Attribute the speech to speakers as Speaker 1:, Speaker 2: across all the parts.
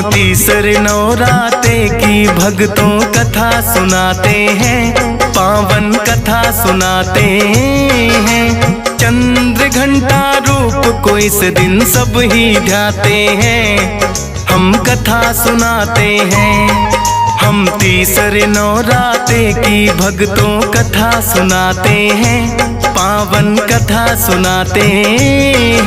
Speaker 1: तीसरे नवराते की भक्तों कथा सुनाते हैं, पावन कथा सुनाते हैं। चंद्र घंटा रूप को इस दिन सब ही ध्याते हैं, हम कथा सुनाते हैं। हम तीसरे नवराते की भक्तों कथा सुनाते हैं, पावन कथा सुनाते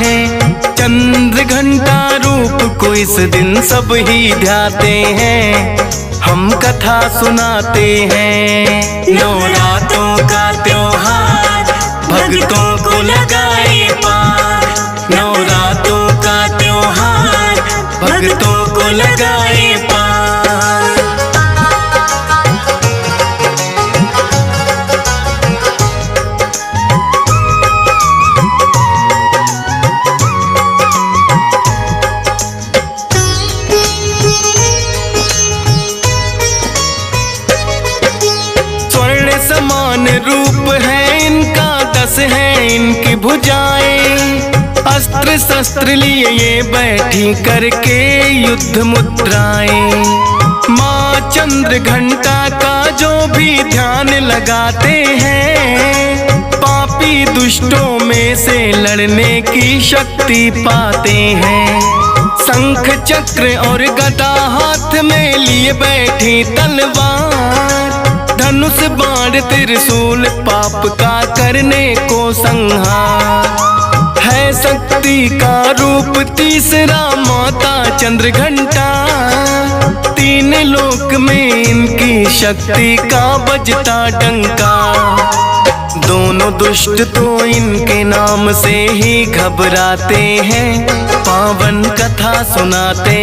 Speaker 1: हैं। चंद्र घंटा रूप को इस दिन सब ही ध्याते हैं, हम कथा सुनाते हैं। नवरात्रों का त्योहार भक्तों को लगाए पार, नवरात्रों का त्योहार भक्तों को लगाए पार। समान रूप है इनका, 10 है इनकी भुजाएं। अस्त्र शस्त्र लिए ये बैठी करके युद्ध मुद्राएं। माँ चंद्र घंटा का जो भी ध्यान लगाते हैं, पापी दुष्टों में से लड़ने की शक्ति पाते हैं। शंख चक्र और गदा हाथ में लिए बैठी तलवार, धनुष बाण त्रिशूल पाप का करने को संहार। है शक्ति का रूप तीसरा माता चंद्र घंटा, 3 लोक में इनकी शक्ति का बजता डंका। दोनों दुष्ट तो इनके नाम से ही घबराते हैं, पावन कथा सुनाते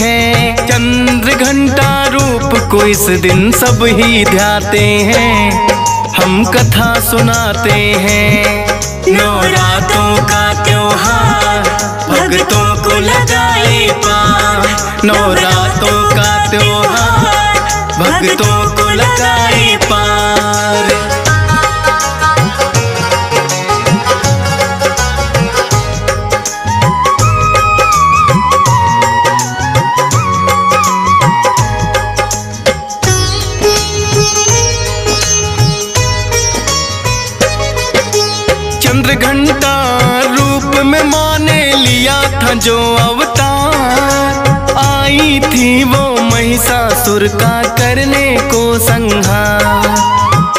Speaker 1: हैं। चंद्र घंटा रूप को इस दिन सब ही ध्याते हैं, हम कथा सुनाते हैं। नवरात्रों का त्योहार भक्तों को लगाए पार, नवरात्रों का त्योहार भक्तों को लगाए पार। चंद्र घंटा रूप में माँ ने लिया था जो अवतार, आई थी वो महिषासुर का करने को संहार।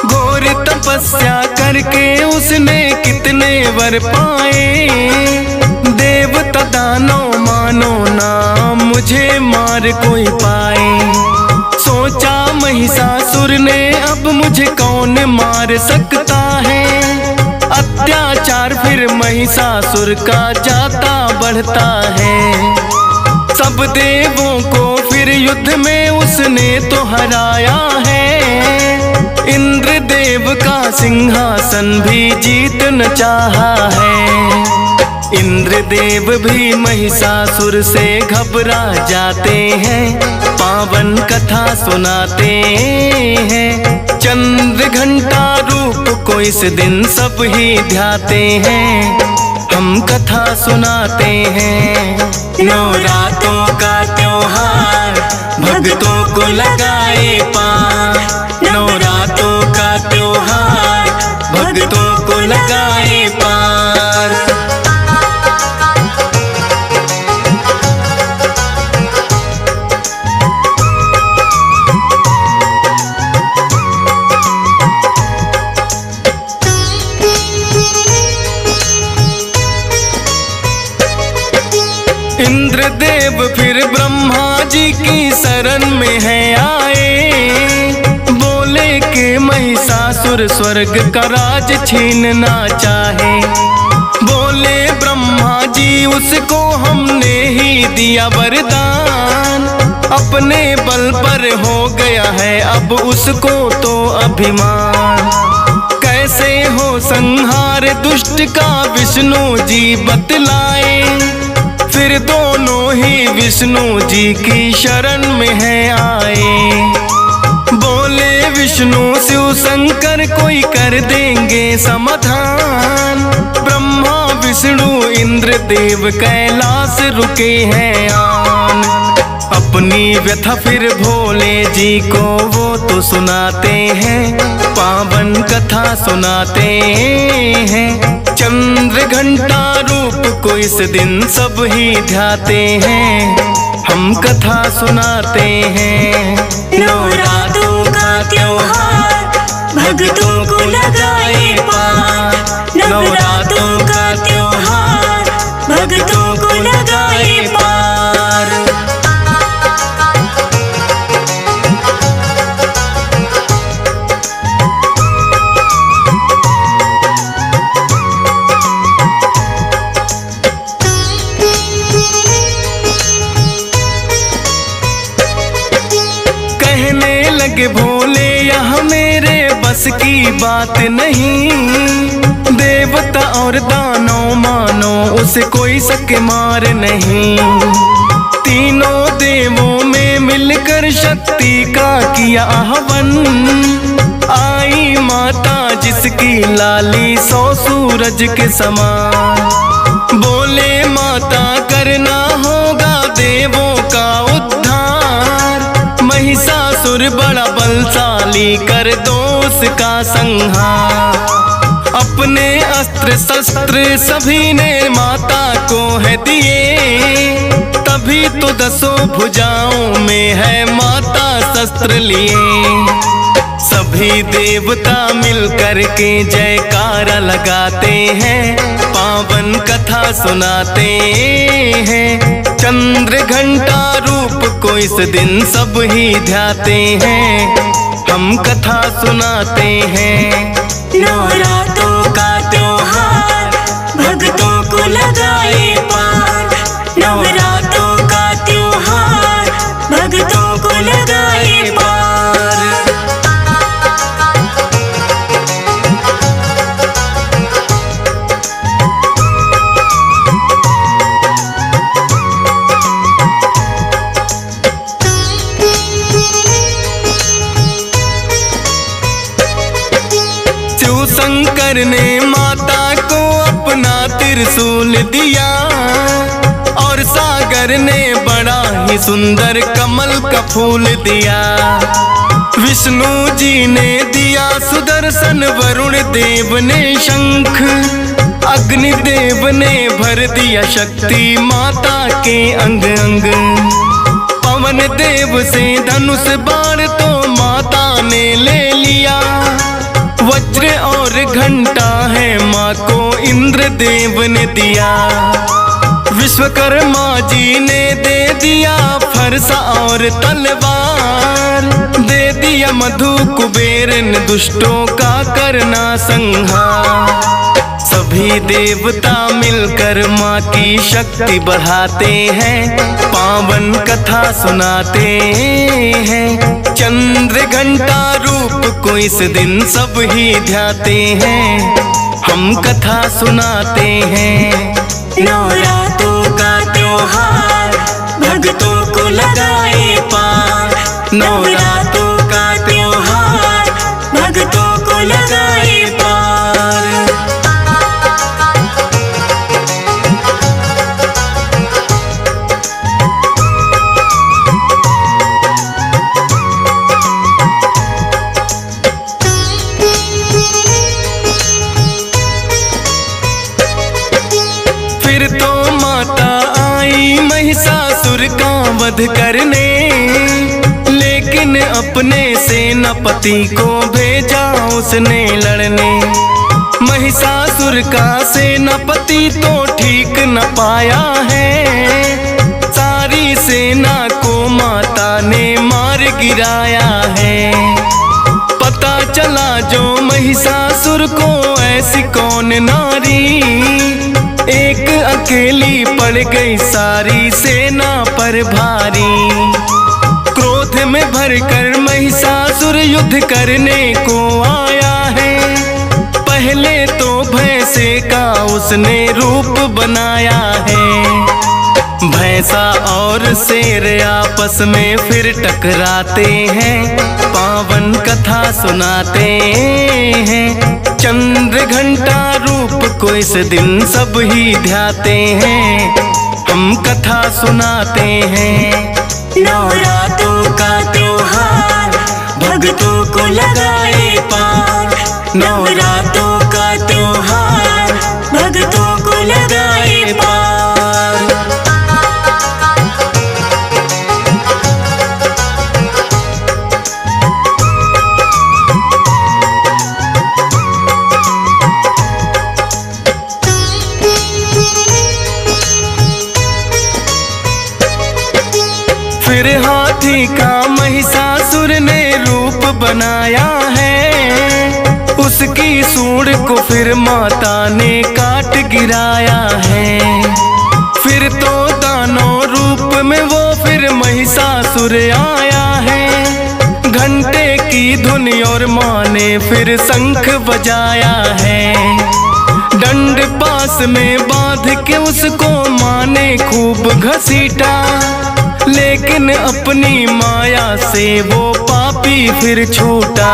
Speaker 1: घोर तपस्या करके उसने कितने वर पाए, देवता दानव मानो ना मुझे मार कोई पाए। सोचा महिषासुर ने अब मुझे कौन मार सकता है, अत्याचार फिर महिषासुर का जाता बढ़ता है। सब देवों को फिर युद्ध में उसने तो हराया है, इंद्र देव का सिंहासन भी जीत न चाहा है। इंद्र देव भी महिषासुर से घबरा जाते हैं, पावन कथा सुनाते हैं। चंद्र घंटा रूप को इस दिन सब ही ध्याते हैं, हम कथा सुनाते हैं। नवरात्रों का त्योहार भक्तों को लगाए पार, नवरात्रों का त्योहार भक्तों को लगाए पार। इंद्रदेव फिर ब्रह्मा जी की शरण में है आए, बोले कि महिषासुर स्वर्ग का राज छीनना चाहे। बोले ब्रह्मा जी उसको हमने ही दिया वरदान, अपने बल पर हो गया है अब उसको तो अभिमान। कैसे हो संहार दुष्ट का विष्णु जी बतलाए, फिर दोनों ही विष्णु जी की शरण में है आए। बोले विष्णु शिव शंकर कोई कर देंगे समाधान, ब्रह्मा विष्णु इंद्र देव कैलाश रुके हैं आन। अपनी व्यथा फिर भोले जी को वो तो सुनाते हैं, पावन कथा सुनाते हैं। चंद्र घंटा रूप को इस दिन सब ही ध्याते हैं, हम कथा सुनाते हैं।
Speaker 2: नवरात्रों का त्योहार भक्तों को लगाए पार, नवरात्रों का त्योहार भक्तों को लगाए पार।
Speaker 1: कहने लगे भोले यह मेरे बस की बात नहीं, देवता और दानव मानो उसे कोई सके मार नहीं। तीनों देवों में मिलकर शक्ति का किया आह्वान, आई माता जिसकी लाली 100 सूरज के समान। बोले माता करना होगा देवों का उद्धार, महिषासुर बड़ा बलशाली कर दो उसका संहार। अपने अस्त्र शस्त्र सभी ने माता को है दिए, तभी तो 10 भुजाओं में है माता शस्त्र लिए। सभी देवता मिलकर के जयकारा लगाते हैं, पावन कथा सुनाते हैं। चंद्र घंटा रूप को इस दिन सब ही ध्याते हैं, हम कथा सुनाते हैं।
Speaker 2: नवरात्रों का त्योहार भक्तों को लगाए पार, नवरात्रों का त्योहार भक्तों को लगाए पार।
Speaker 1: शंकर ने माता को अपना त्रिशूल दिया, और सागर ने बड़ा ही सुंदर कमल का फूल दिया। विष्णु जी ने दिया सुदर्शन, वरुण देव ने शंख, अग्निदेव ने भर दिया शक्ति माता के अंग अंग। पवन देव से धनुष बाण तो माता ने ले लिया, वज्र और घंटा है माँ को इंद्र देव ने दिया। विश्वकर्मा जी ने दे दिया फरसा और तलवार, दे दिया मधु कुबेर ने दुष्टों का करना संहार। सभी देवता मिलकर माँ की शक्ति बढ़ाते हैं, पावन कथा सुनाते हैं। चंद्र घंटा रूप को इस दिन सब ही ध्याते हैं, हम कथा सुनाते हैं।
Speaker 2: नवरात्रों का त्योहार भक्तों को लगाए पार, नवरात्रों का त्योहार भक्तों को लगाए पार।
Speaker 1: फिर तो माता आई महिषासुर का वध करने, लेकिन अपने सेनापति को भेजा उसने लड़ने। महिषासुर का सेनापति तो ठीक न पाया है, सारी सेना को माता ने मार गिराया है। पता चला जो महिषासुर को ऐसी कौन नारी, एक अकेली पड़ गई सारी सेना पर भारी। क्रोध में भरकर महिषासुर युद्ध करने को आया है, पहले तो भैंसे का उसने रूप बनाया है। भैंसा और शेर आपस में फिर टकराते हैं, पावन कथा सुनाते हैं। चंद्र घंटा रूप को इस दिन सब ही ध्याते हैं, हम कथा सुनाते हैं।
Speaker 2: नवरात्रों का त्योहार भक्तों को लगाए पार। नवरात्रों का त्योहार भक्तों को लगाए पार।
Speaker 1: फिर हाथी का महिषासुर ने रूप बनाया है, उसकी सूंड को फिर माता ने काट गिराया है। फिर तो दानव रूप में वो फिर महिषासुर आया है। घंटे की धुन और माँ ने फिर शंख बजाया है। डंड पास में बांध के उसको माँ ने खूब घसीटा, लेकिन अपनी माया से वो पापी फिर छूटा।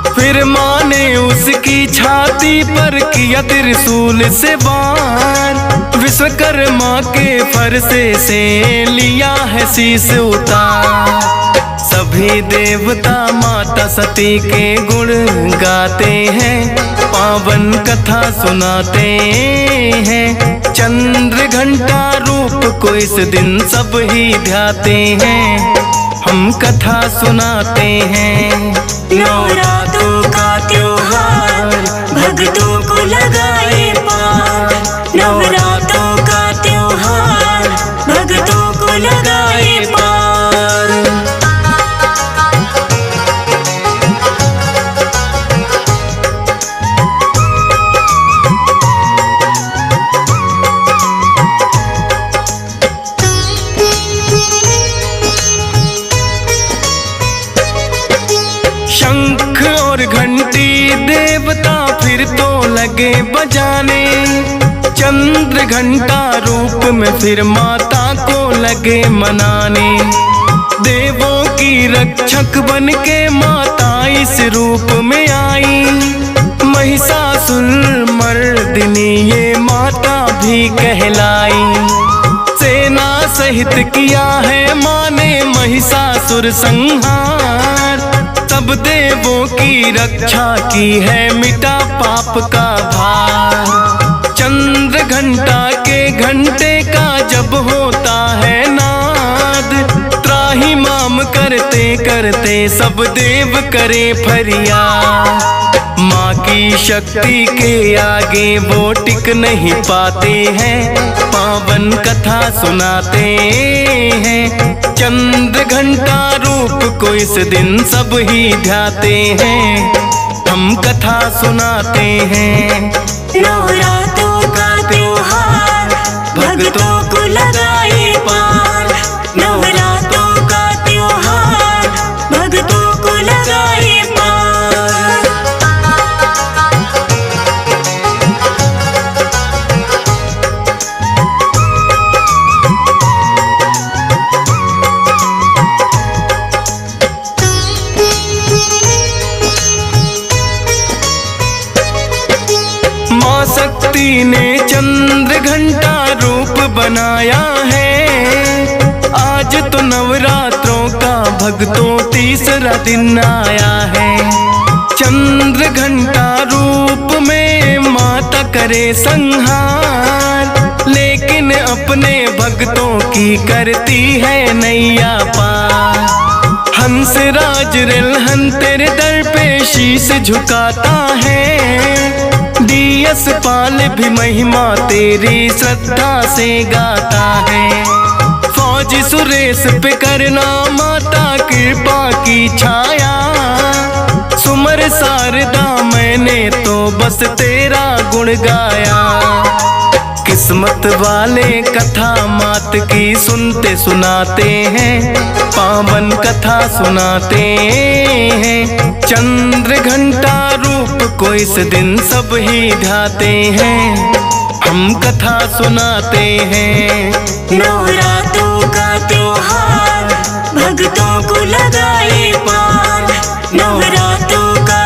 Speaker 1: फिर माँ ने उसकी छाती पर किया त्रिशूल से वार। विश्वकर्मा के फरसे से लिया है शीश उतार। सभी देवता माता सती के गुण गाते हैं, पावन कथा सुनाते हैं। चंद्र घंटा रूप को इस दिन सब ही ध्याते हैं, हम कथा सुनाते हैं।
Speaker 2: नवरात्रों का त्योहार भक्तों को लगाए पार। नवरात्रों का त्योहार भक्तों को लगाए पार।
Speaker 1: शंख और घंटी देवता फिर तो लगे बजाने। चंद्र घंटा रूप में फिर माता को लगे मनाने। देवों की रक्षक बन के माता इस रूप में आई। महिषासुर मर्दिनी ये माता भी कहलाई। सेना सहित किया है माँ ने महिषासुर संहार। सब देवों की रक्षा की है, मिटा पाप का भार। चंद्र घंटा के घंटे का जब होता है नाद, त्राही माम करते करते सब देव करे फरियाद। माँ की शक्ति के आगे वो टिक नहीं पाते हैं, पावन कथा सुनाते हैं। चंद्र घंटा रूप को इस दिन सब ही ध्याते हैं, हम कथा सुनाते हैं।
Speaker 2: नवरात्रों का त्योहार भक्तों को लगाए पार। नवरात्रों का त्योहार भक्तों को लगाए पार।
Speaker 1: माँ शक्ति ने चंद्र घंटा रूप बनाया है। आज तो नवरात्रों का भक्तों तीसरा दिन आया है। चंद्र घंटा रूप में माता करे संहार, लेकिन अपने भक्तों की करती है नैया पार। हंस राज रिलहन तेरे दर पे शीश झुकाता है। डीएस पाल भी महिमा तेरी श्रद्धा से गाता है। फौजी सुरेश पे करना माता कृपा की छाया। सुमर शारदा मैंने तो बस तेरा गुण गाया। किस्मत वाले कथा मात की सुनते सुनाते हैं, पावन कथा सुनाते हैं। चंद्र घंटा रूप को इस दिन सब ही ध्याते हैं, हम कथा सुनाते हैं।
Speaker 2: नवरात्रों का त्योहार भक्तों को लगाए पार। नवरात्रों का